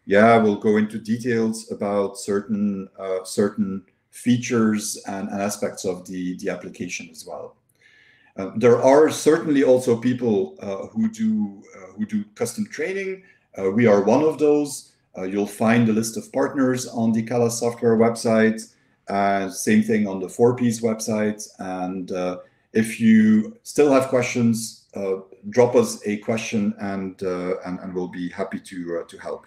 will go into details about certain features and aspects of the application as well. There are certainly also people who do custom training. We are one of those. You'll find a list of partners on the Callas software website. Same thing on the 4Ps website. And if you still have questions, drop us a question, and we'll be happy to help.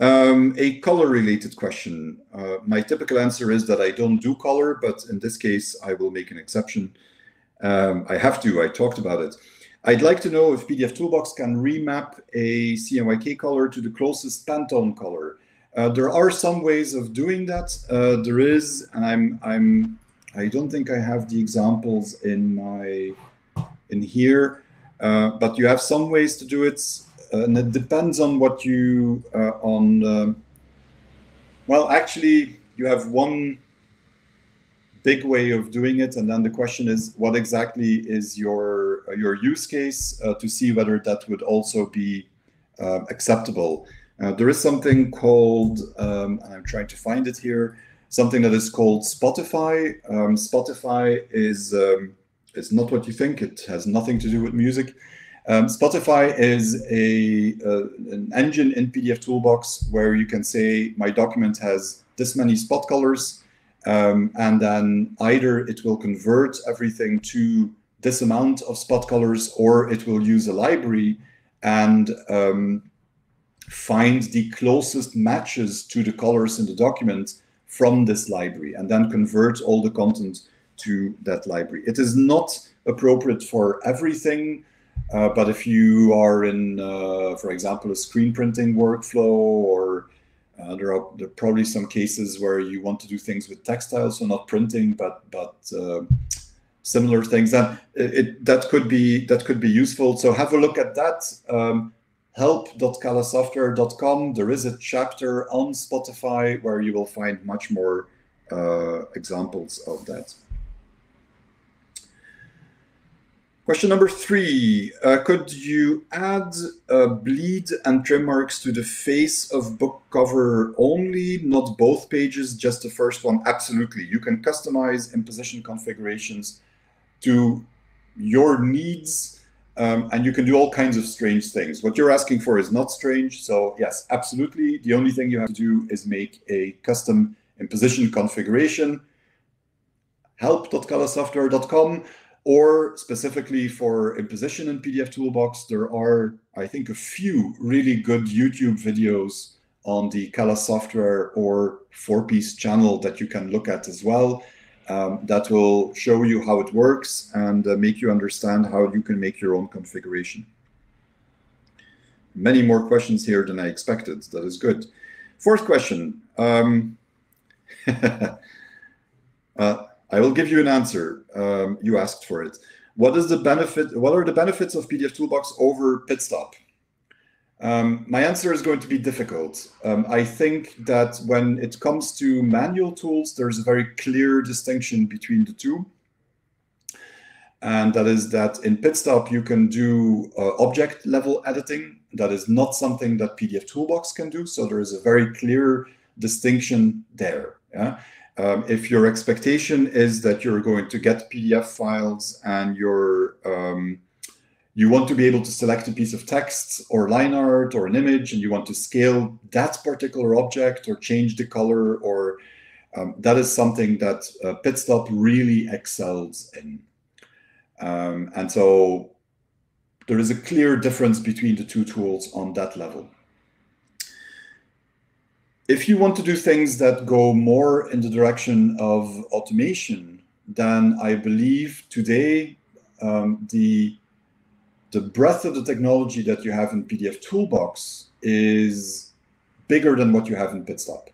A color-related question. My typical answer is that I don't do color, but in this case, I will make an exception. I have to. I talked about it. I'd like to know if pdfToolbox can remap a CMYK color to the closest Pantone color. There are some ways of doing that. There is, and I don't think I have the examples in here, but you have some ways to do it. And it depends on what you well, actually, you have one big way of doing it, and then the question is, what exactly is your use case to see whether that would also be acceptable. There is something called, and I'm trying to find it here, something that is called Spotify. Spotify is not what you think. It has nothing to do with music. Spotify is an engine in pdfToolbox where you can say, my document has this many spot colors, and then either it will convert everything to this amount of spot colors, or it will use a library and find the closest matches to the colors in the document from this library, and then convert all the content to that library. It is not appropriate for everything. But if you are in, for example, a screen printing workflow, or there are probably some cases where you want to do things with textiles, so not printing, but similar things, that could be useful. So have a look at that. Help.callassoftware.com. There is a chapter on Spotify where you will find much more examples of that. Question number 3, could you add bleed and trim marks to the face of book cover only, not both pages, just the first one? Absolutely. You can customize imposition configurations to your needs. and you can do all kinds of strange things. What you're asking for is not strange. So yes, absolutely. The only thing you have to do is make a custom imposition configuration, help.callassoftware.com, or specifically for imposition in pdfToolbox, there are, I think, a few really good YouTube videos on the Callas software or 4-piece channel that you can look at as well. That will show you how it works and make you understand how you can make your own configuration. Many more questions here than I expected. That is good. Fourth question. I will give you an answer. You asked for it. What is the benefit? What are the benefits of pdfToolbox over PitStop? My answer is going to be difficult. I think that when it comes to manual tools, there's a very clear distinction between the two. And that is that in PitStop, you can do object level editing. That is not something that pdfToolbox can do. So there is a very clear distinction there. Yeah? If your expectation is that you're going to get PDF files and you want to be able to select a piece of text or line art or an image, and you want to scale that particular object or change the color, or that is something that PitStop really excels in. And so there is a clear difference between the two tools on that level. If you want to do things that go more in the direction of automation, then I believe today the breadth of the technology that you have in pdfToolbox is bigger than what you have in PitStop.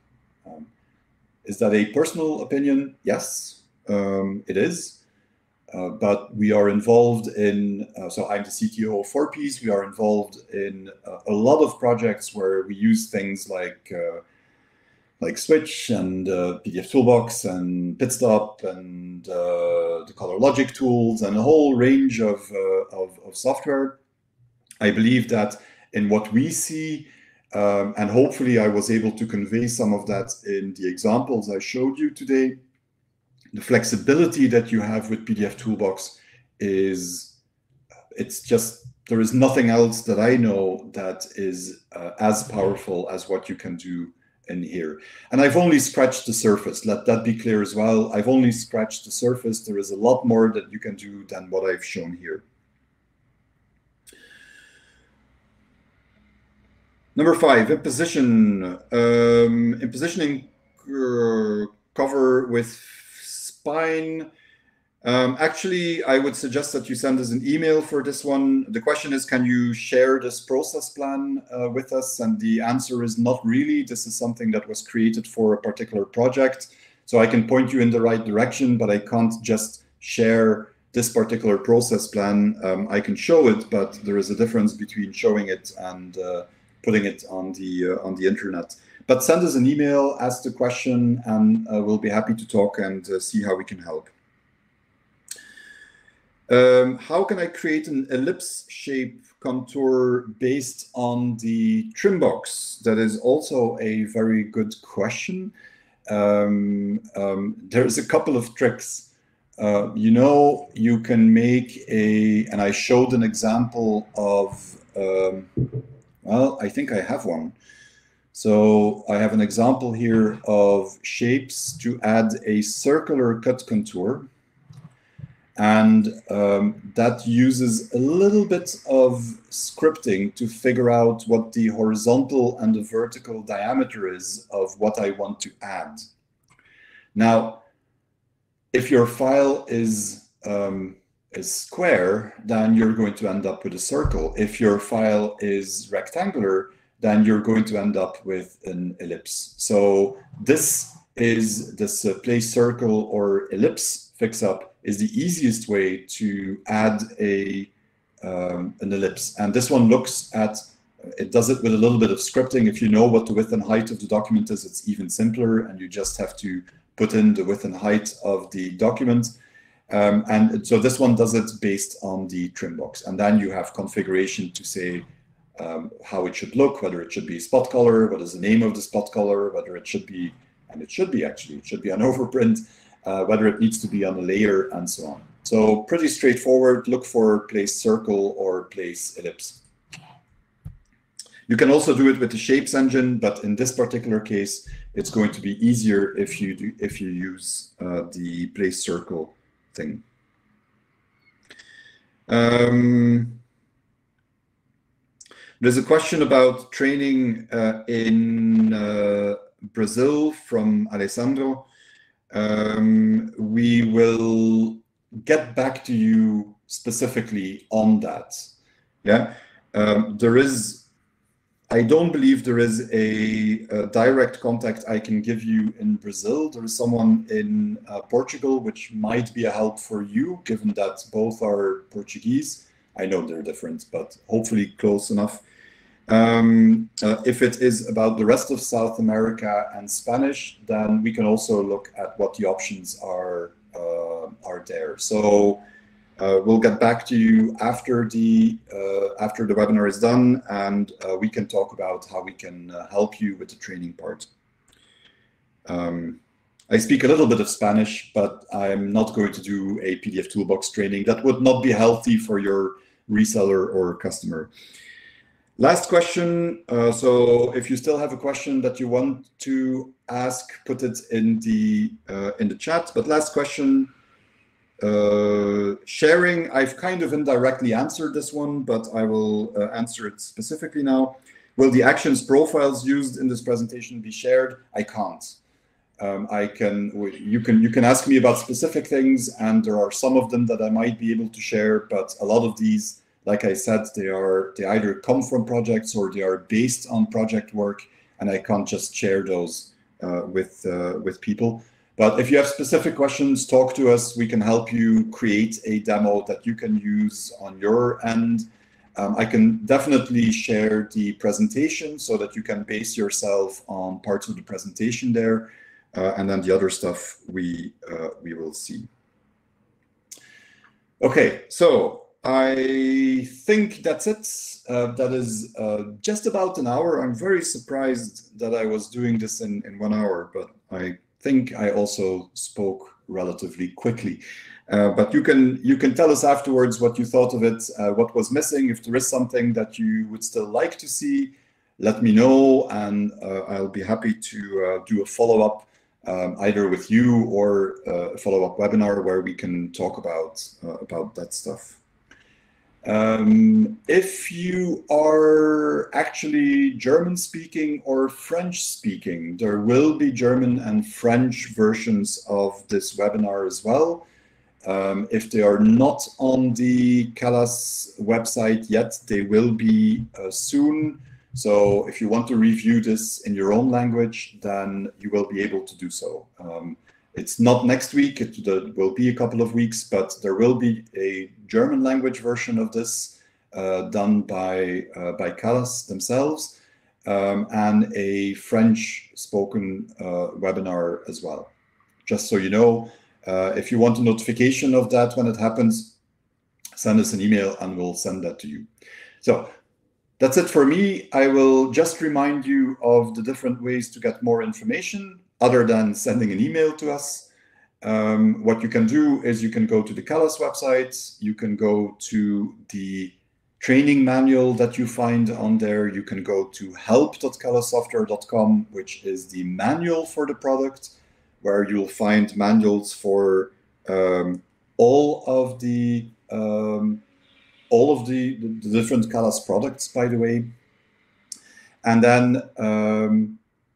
Is that a personal opinion? Yes, it is. But we are involved in, so I'm the CTO of 4Ps. We are involved in a lot of projects where we use things like Switch and pdfToolbox and PitStop and the color logic tools and a whole range of software. I believe that in what we see, and hopefully I was able to convey some of that in the examples I showed you today, the flexibility that you have with pdfToolbox is, it's just, there is nothing else that I know that is as powerful as what you can do in here. And I've only scratched the surface. Let that be clear as well. I've only scratched the surface. There is a lot more that you can do than what I've shown here. Number 5, imposition. Impositioning cover with spine. Actually, I would suggest that you send us an email for this one. The question is, can you share this process plan with us? And the answer is not really. This is something that was created for a particular project. So I can point you in the right direction, but I can't just share this particular process plan. I can show it, but there is a difference between showing it and putting it on the internet. But send us an email, ask the question, and we'll be happy to talk and see how we can help. How can I create an ellipse shape contour based on the trim box? That is also a very good question. There's a couple of tricks. You know, you can make and I showed an example of, well, I think I have one. So I have an example here of shapes to add a circular cut contour. And that uses a little bit of scripting to figure out what the horizontal and the vertical diameter is of what I want to add. Now, if your file is square, then you're going to end up with a circle. If your file is rectangular, then you're going to end up with an ellipse. So this place circle or ellipse fix-up is the easiest way to add an ellipse. And this one looks at, it does it with a little bit of scripting. If you know what the width and height of the document is, it's even simpler, and you just have to put in the width and height of the document. And so this one does it based on the trim box. And then you have configuration to say how it should look, whether it should be spot color, what is the name of the spot color, whether it should be, and it should be actually, it should be an overprint, whether it needs to be on a layer, and so on. So pretty straightforward. Look for place circle or place ellipse. You can also do it with the shapes engine, but in this particular case, it's going to be easier if you use the place circle thing. There's a question about training in Brazil from Alessandro. We will get back to you specifically on that. Yeah, I don't believe there is a direct contact I can give you in Brazil. There is someone in Portugal, which might be a help for you, given that both are Portuguese. I know they're different, but hopefully close enough. If it is about the rest of South America and Spanish, then we can also look at what the options are there. So we'll get back to you after the webinar is done, and we can talk about how we can help you with the training part. I speak a little bit of Spanish, but I'm not going to do a PDF Toolbox training. That would not be healthy for your reseller or customer. Last question. So if you still have a question that you want to ask, put it in the chat. But last question. Sharing, I've kind of indirectly answered this one, but I will answer it specifically now. Will the actions profiles used in this presentation be shared? I can't. You can ask me about specific things, and there are some of them that I might be able to share, but a lot of these, like I said, they either come from projects or they are based on project work, and I can't just share those with people. But if you have specific questions, talk to us. We can help you create a demo that you can use on your end. I can definitely share the presentation so that you can base yourself on parts of the presentation there. And then the other stuff we will see. Okay, so I think that's it. That is just about an hour. I'm very surprised that I was doing this in 1 hour, but I think I also spoke relatively quickly. But you can tell us afterwards what you thought of it, what was missing. If there is something that you would still like to see, let me know, and I'll be happy to do a follow-up either with you or a follow-up webinar where we can talk about that stuff. If you are actually German-speaking or French-speaking, there will be German and French versions of this webinar as well. If they are not on the Callas website yet, they will be soon. So if you want to review this in your own language, then you will be able to do so. It's not next week, it will be a couple of weeks, but there will be a German language version of this done by Callas themselves, and a French spoken webinar as well. Just so you know, if you want a notification of that when it happens, send us an email and we'll send that to you. So that's it for me. I will just remind you of the different ways to get more information other than sending an email to us. What you can do is you can go to the Callas website, you can go to the training manual that you find on there, you can go to help.callassoftware.com, which is the manual for the product, where you'll find manuals for all of the different Callas products, by the way. And then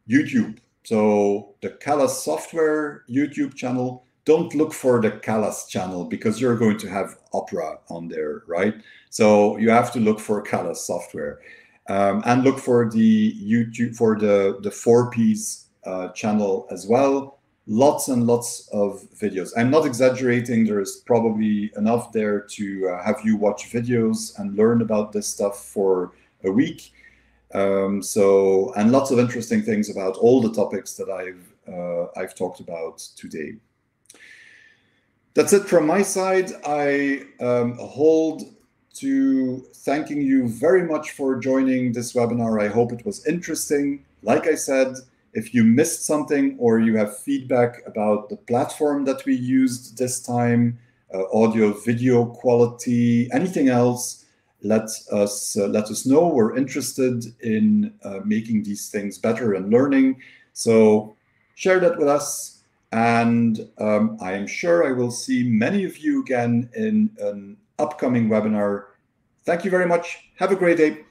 YouTube. So the Callas software YouTube channel, don't look for the Callas channel because you're going to have Opera on there, right? So you have to look for Callas software, and look for the YouTube, for the 4Ps channel as well. Lots and lots of videos. I'm not exaggerating. There is probably enough there to have you watch videos and learn about this stuff for a week. And lots of interesting things about all the topics that I've talked about today. That's it from my side. I hold to thanking you very much for joining this webinar. I hope it was interesting. Like I said, if you missed something or you have feedback about the platform that we used this time, audio, video quality, anything else, let us know. We're interested in making these things better and learning. So share that with us. And I am sure I will see many of you again in an upcoming webinar. Thank you very much. Have a great day.